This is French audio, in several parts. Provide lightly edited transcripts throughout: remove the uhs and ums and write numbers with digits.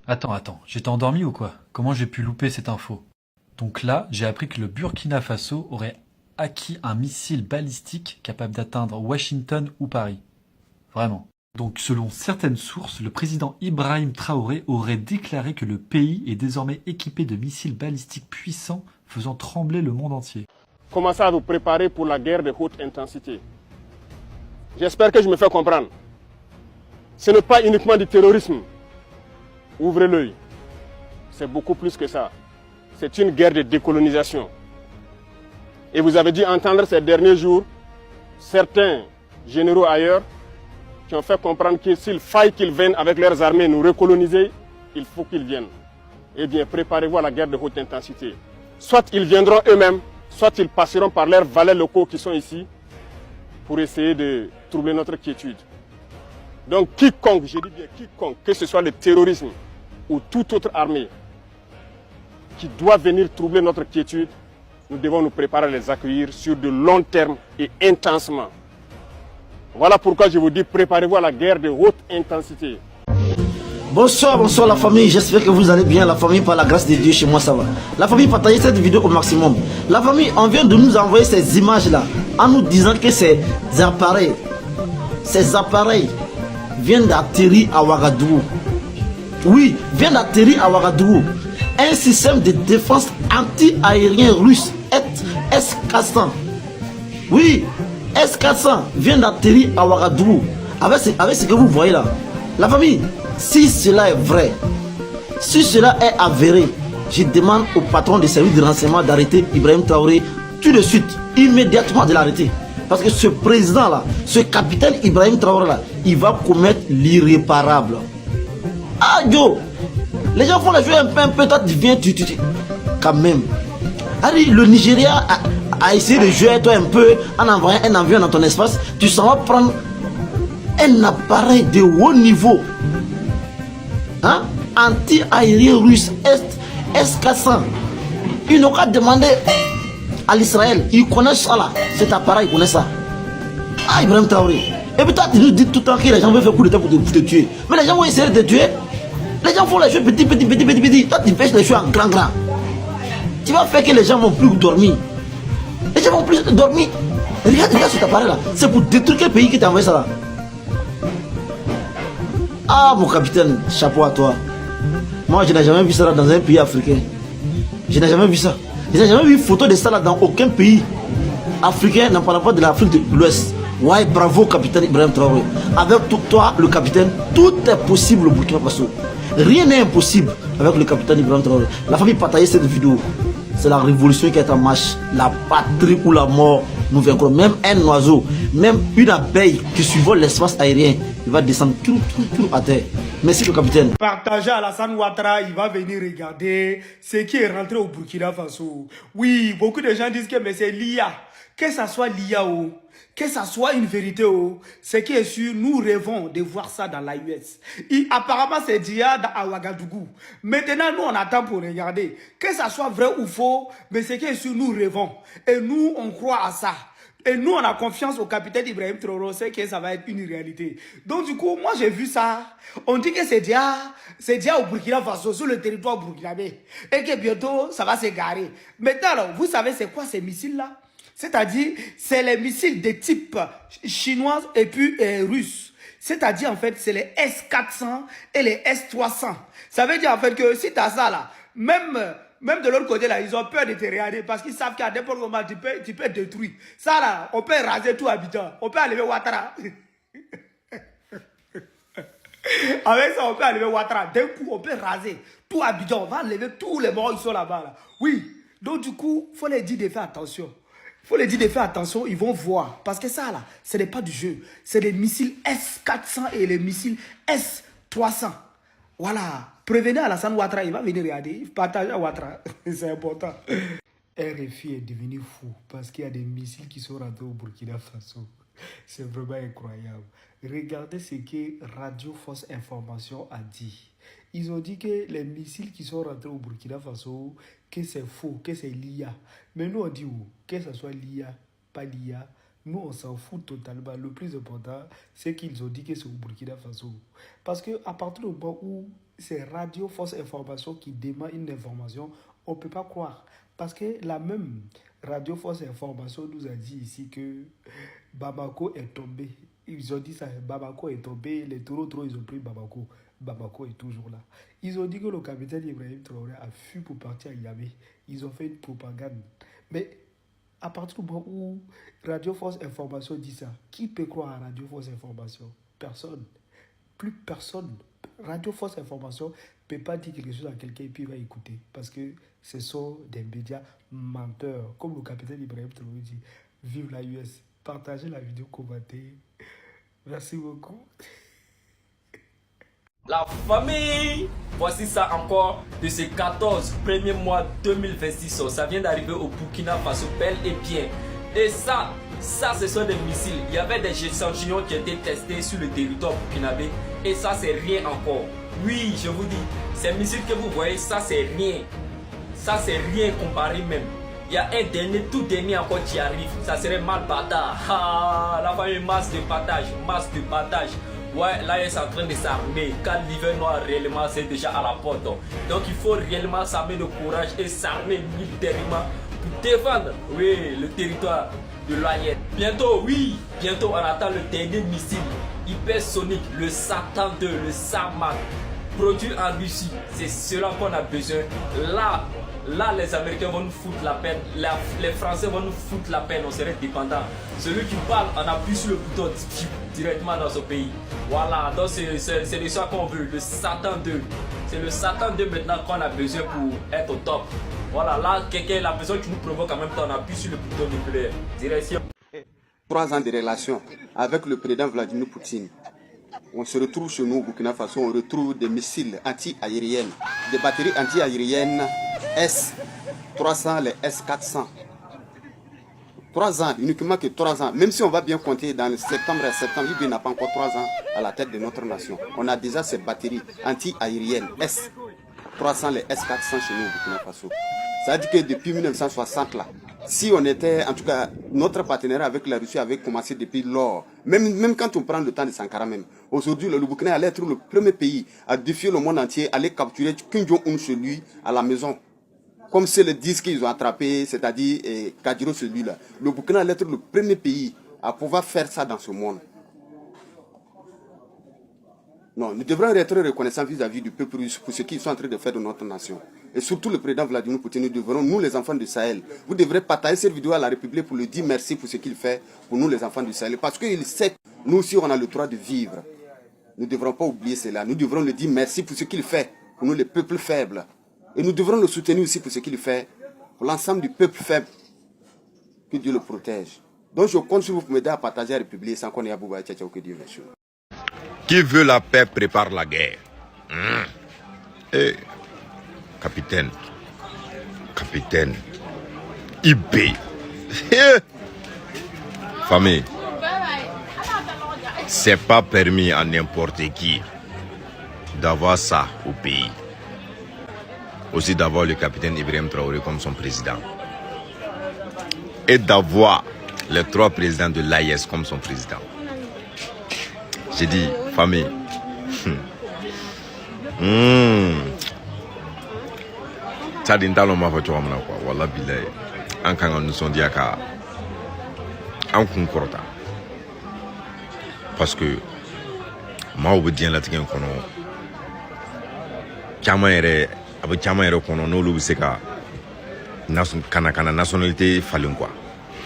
Attends, j'étais endormi ou quoi? Comment j'ai pu louper cette info? Donc là, j'ai appris que le Burkina Faso aurait acquis un missile balistique capable d'atteindre Washington ou Paris. Vraiment. Donc selon certaines sources, le président Ibrahim Traoré aurait déclaré que le pays est désormais équipé de missiles balistiques puissants faisant trembler le monde entier. Commencez à vous préparer pour la guerre de haute intensité. J'espère que je me fais comprendre. Ce n'est pas uniquement du terrorisme. Ouvrez l'œil. C'est beaucoup plus que ça. C'est une guerre de décolonisation. Et vous avez dû entendre ces derniers jours certains généraux ailleurs qui ont fait comprendre que s'il faille qu'ils viennent avec leurs armées nous recoloniser, il faut qu'ils viennent. Eh bien, préparez-vous à la guerre de haute intensité. Soit ils viendront eux-mêmes, soit ils passeront par leurs valets locaux qui sont ici pour essayer de troubler notre quiétude. Donc quiconque, je dis bien quiconque, que ce soit le terrorisme ou toute autre armée qui doit venir troubler notre quiétude, nous devons nous préparer à les accueillir sur de long terme et intensement. Voilà pourquoi je vous dis, préparez-vous à la guerre de haute intensité. Bonsoir la famille, j'espère que vous allez bien. La famille, par la grâce de Dieu, chez moi ça va. La famille, partagez cette vidéo au maximum. La famille, on vient de nous envoyer ces images là en nous disant que ces appareils viennent d'atterrir à Ouagadougou. Oui, viennent d'atterrir à Ouagadougou. Un système de défense anti-aérien russe S-400. Oui, S-400 vient d'atterrir à Ouagadougou. Avec ce que vous voyez là. La famille, si cela est vrai, si cela est avéré, je demande au patron des services de renseignement d'arrêter Ibrahim Traoré tout de suite, immédiatement de l'arrêter. Parce que ce président là, ce capitaine Ibrahim Traoré là, il va commettre l'irréparable. Ah yo, les gens font la jouer un peu, toi tu viens, quand même. Allez, le Nigeria a essayé de jouer toi un peu en envoyant un avion dans ton espace, tu s'en vas prendre un appareil de haut niveau, hein? Anti-aérien russe S-400. Ils n'ont qu'à demander à l'Israël. Ils connaissent ça là, cet appareil, ils connaissent ça. Ah, Ibrahim Traoré. Et puis toi, tu nous dis tout le temps que les gens veulent faire coup d'état pour te tuer. Mais les gens vont essayer de te tuer. Les gens font les choses petit. Toi, tu fais les choses en grand. Tu vas faire que les gens vont plus dormir. Les gens vont plus dormir. Regarde cet appareil là. C'est pour détruire quel pays qui t'a envoyé ça là. Ah mon capitaine, chapeau à toi. Moi je n'ai jamais vu ça là dans un pays africain. Je n'ai jamais vu ça. Je n'ai jamais vu une photo de ça là dans aucun pays africain, n'en parlant pas de l'Afrique de l'Ouest. Ouais, bravo capitaine Ibrahim Traoré. Avec toi le capitaine, tout est possible au Burkina Faso. Rien n'est impossible avec le capitaine Ibrahim Traoré. La famille partagez cette vidéo. C'est la révolution qui est en marche. La patrie ou la mort, nous vaincrons. Même un oiseau, même une abeille qui survole l'espace aérien, il va descendre tout à terre. Merci le capitaine. Partagez Alassane Ouattara, il va venir regarder ce qui est rentré au Burkina Faso. Oui, beaucoup de gens disent que c'est l'IA. Que ça soit l'IA ou que ça soit une vérité ou ce qui est sûr, nous rêvons de voir ça dans la US. Apparemment, c'est d'IA à Ouagadougou. Maintenant, nous, on attend pour regarder. Que ça soit vrai ou faux, mais ce qui est sûr, nous rêvons. Et nous, on croit à ça. Et nous, on a confiance au capitaine Ibrahim Traoré, c'est que ça va être une réalité. Donc, du coup, moi, j'ai vu ça. On dit que c'est déjà au Burkina Faso, sur le territoire burkinabé. Et que bientôt, ça va se garer. Maintenant, vous savez, c'est quoi ces missiles-là? C'est-à-dire, c'est les missiles de type chinois et puis russes. C'est-à-dire, en fait, c'est les S-400 et les S-300. Ça veut dire, en fait, que si tu as ça, là, même de l'autre côté, là, ils ont peur de te regarder parce qu'ils savent qu'à n'importe moment, tu peux détruire. Ça, là, on peut raser tout habitant. On peut enlever Ouattara. Avec ça, on peut enlever Ouattara. D'un coup, on peut raser tout habitant. On va enlever tous les morts qui sont là-bas. Là. Oui. Donc, du coup, il faut les dire de faire attention. Il faut les dire de faire attention, ils vont voir. Parce que ça, là, ce n'est pas du jeu. C'est des missiles S-400 et les missiles S-300. Voilà. Prévenez Alassane Ouattara, il va venir regarder. Partagez à Ouattara. C'est important. RFI est devenu fou parce qu'il y a des missiles qui sont rentrés au Burkina Faso. C'est vraiment incroyable. Regardez ce que Radio Force Information a dit. Ils ont dit que les missiles qui sont rentrés au Burkina Faso, que c'est faux, que c'est l'IA. Mais nous on dit où? Que ce soit l'IA, pas l'IA. Nous on s'en fout totalement. Le plus important, c'est qu'ils ont dit que c'est au Burkina Faso. Parce qu'à partir du moment où c'est Radio Force Information qui demande une information, on ne peut pas croire. Parce que la même Radio Force Information nous a dit ici que Bamako est tombé. Ils ont dit ça, Bamako est tombé, les taureaux, ils ont pris Bamako. Bamako est toujours là. Ils ont dit que le capitaine Ibrahim Traoré a fui pour partir à Yamé. Ils ont fait une propagande. Mais à partir du moment où Radio Force Information dit ça, qui peut croire à Radio Force Information? Personne. Plus personne. Radio Force Information ne peut pas dire quelque chose à quelqu'un et puis il va écouter. Parce que ce sont des médias menteurs. Comme le capitaine Ibrahim Traoré dit, vive la US. Partagez la vidéo, commentez. Merci beaucoup. La famille, voici ça encore de ce 14 premier mois 2026. Ça vient d'arriver au Burkina Faso, bel et bien. Et ça ce sont des missiles. Il y avait des échantillons qui étaient testés sur le territoire burkinabé. Et ça c'est rien encore. Oui, je vous dis, ces missiles que vous voyez, ça c'est rien. Ça c'est rien comparé même. Il y a un dernier, tout dernier encore qui arrive. Ça serait mal bâtard. Ah, la famille, masse de partage. Ouais, là, ils sont en train de s'armer. Quand l'hiver noir, réellement, c'est déjà à la porte. Donc, il faut réellement s'armer de courage et s'armer militairement pour défendre, oui, le territoire de l'Oyen. Bientôt, on attend le dernier missile hypersonique, le Satan 2, le Sarmat, produit en Russie. C'est cela qu'on a besoin. Là, les Américains vont nous foutre la peine, les Français vont nous foutre la peine, on serait dépendants. Celui qui parle, on appuie sur le bouton directement dans son pays. Voilà, donc c'est de ça qu'on veut, le Satan 2. C'est le Satan 2 maintenant qu'on a besoin pour être au top. Voilà, là, quelqu'un, la personne qui nous provoque en même temps, on appuie sur le bouton nucléaire. Direction. 3 ans de relations avec le président Vladimir Poutine. On se retrouve chez nous au Burkina Faso, on retrouve des missiles anti-aériennes, des batteries anti-aériennes S-300, les S-400. 3 ans, uniquement que 3 ans. Même si on va bien compter dans le septembre, il n'a pas encore 3 ans à la tête de notre nation. On a déjà ces batteries anti-aériennes S-300, les S-400 chez nous au Burkina Faso. Ça veut dire que depuis 1960, là, si on était, en tout cas, notre partenariat avec la Russie avait commencé depuis lors. Même quand on prend le temps de Sankara même. Aujourd'hui, le Burkina allait être le premier pays à défier le monde entier, aller capturer Kim Jong-un chez lui à la maison. Comme c'est le disque qu'ils ont attrapé, c'est-à-dire Kadiro celui-là. Le Burkina allait être le premier pays à pouvoir faire ça dans ce monde. Non, nous devrons être reconnaissants vis-à-vis du peuple russe pour ce qu'ils sont en train de faire de notre nation. Et surtout le président Vladimir Poutine, nous devrons, nous les enfants du Sahel, vous devrez partager cette vidéo à la République pour lui dire merci pour ce qu'il fait pour nous les enfants du Sahel. Parce qu'il sait que nous aussi on a le droit de vivre. Nous ne devrons pas oublier cela. Nous devrons lui dire merci pour ce qu'il fait pour nous les peuples faibles. Et nous devrons le soutenir aussi pour ce qu'il fait pour l'ensemble du peuple faible. Que Dieu le protège. Donc je compte sur vous pour m'aider à partager la République sans qu'on ait à Bouba et Tchatchao, que Dieu veut. Qui veut la paix prépare la guerre. Capitaine, IB. Famille, c'est pas permis à n'importe qui d'avoir ça au pays. Aussi d'avoir le capitaine Ibrahim Traoré comme son président. Et d'avoir les 3 présidents de l'AIS comme son président. J'ai dit, famille, ça dit n'talo ma fait quoi, wallah billahi, en quand nous sommes dit à en concorda, parce que ma obédient la tienne kono, chamere, avec chamere kono no lu seka, kana nationalité falun quoi,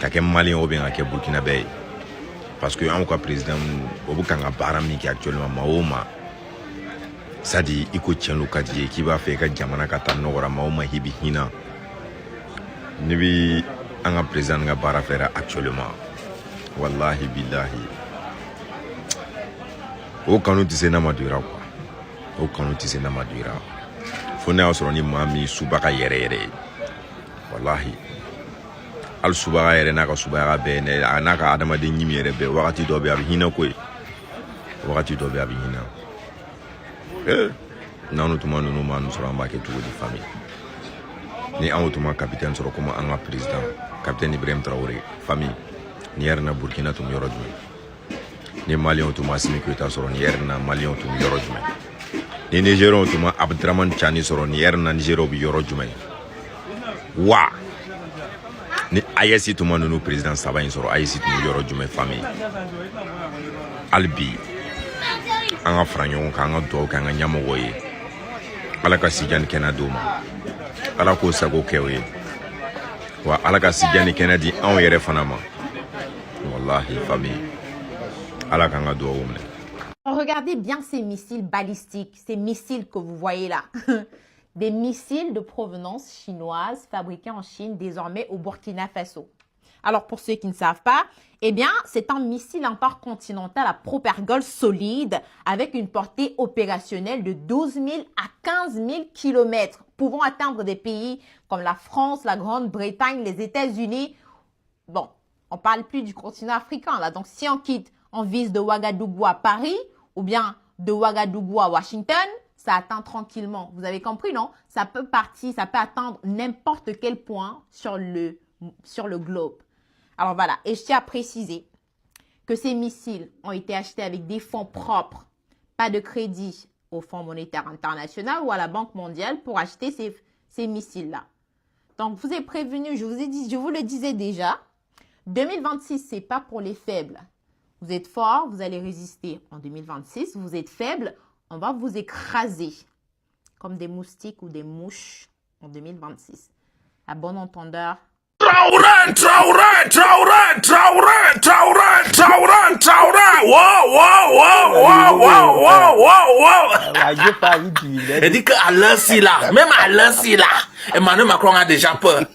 kake malien ou bien kake burkinabé. Parce que un président au Bukanga Barami qui actuellement Mahoma ça dit il coûte un locadier qui va faire que Jamana Kata Nora Mahoma Hibi Hina Nibi un président nga Barafera actuellement Wallahi Billahi au kanu tise na madura quoi au kanu tise na madura fona osroni mami subaka yere wallahi al subaga yere naka subaga be ne anaka adama de nyimi yere be wakati do be abihina ko wakati do be abihina nanu tuma no manu sura mbake tugo di famille ni an tuma capitaine sura comme an président capitaine Ibrahim Traoré famille ni yerna Burkina tum yorodme ni Malien tuma simi ko ta sura ni yerna Malien tum yorodme ni Nigérian tuma Abdraman Chani soro ni yer na Nigério bi yoro jumay wa ni ayesi tuma nunu président saba in soro ayesi tuma yoro jumay famille albi anga franyo kanga do kanga nyamogo ye ala ka sijan kenado ma ala ko sago kewe wa ala ka sijan kenadi an yere fana ma wallahi famille ala kanga do umne. Regardez bien ces missiles balistiques, ces missiles que vous voyez là. Des missiles de provenance chinoise fabriqués en Chine, désormais au Burkina Faso. Alors, pour ceux qui ne savent pas, eh bien, c'est un missile intercontinental à propergol solide avec une portée opérationnelle de 12 000 à 15 000 km, pouvant atteindre des pays comme la France, la Grande-Bretagne, les États-Unis. Bon, on parle plus du continent africain là. Donc, si on quitte, on vise de Ouagadougou à Paris ou bien de Ouagadougou à Washington, ça atteint tranquillement. Vous avez compris, non? Ça peut partir, ça peut atteindre n'importe quel point sur le globe. Alors voilà, et je tiens à préciser que ces missiles ont été achetés avec des fonds propres, pas de crédit au Fonds monétaire international ou à la Banque mondiale pour acheter ces missiles-là. Donc, je vous ai prévenu, je vous le disais déjà, 2026, c'est pas pour les faibles. Vous êtes fort, vous allez résister en 2026. Vous êtes faible, on va vous écraser comme des moustiques ou des mouches en 2026. À bon entendeur. Traoré, Traoré, Traoré, Traoré, Traoré, Traoré, Traoré. Wow. Il dit qu'à l'heure-ci là, même à l'heure-ci là, Emmanuel Macron a déjà peur.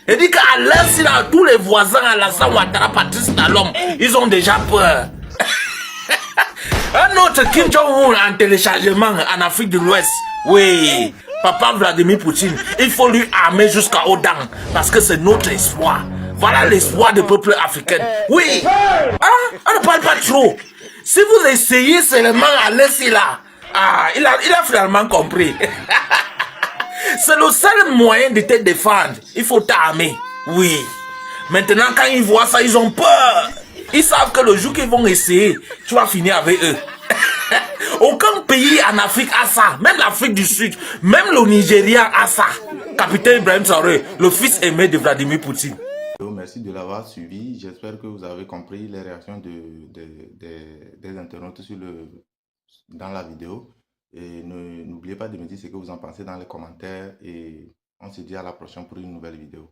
Il dit qu'à l'heure-ci là, tous les voisins à Alassane Ouattara, Patrice Talon, ils ont déjà peur. Un autre Kim Jong-un en téléchargement en Afrique de l'Ouest. Oui, papa Vladimir Poutine, il faut lui armer jusqu'aux dents parce que c'est notre espoir. Voilà l'espoir du peuple africain. Oui, on ne parle pas trop. Si vous essayez seulement à laisser là, il a finalement compris. C'est le seul moyen de te défendre. Il faut t'armer. Oui. Maintenant, quand ils voient ça, ils ont peur. Ils savent que le jour qu'ils vont essayer, tu vas finir avec eux. Aucun pays en Afrique a ça. Même l'Afrique du Sud, même le Nigeria a ça. Capitaine Ibrahim Traoré, le fils aimé de Vladimir Poutine. Merci de l'avoir suivi. J'espère que vous avez compris les réactions des internautes dans la vidéo. Et n'oubliez pas de me dire ce que vous en pensez dans les commentaires. Et on se dit à la prochaine pour une nouvelle vidéo.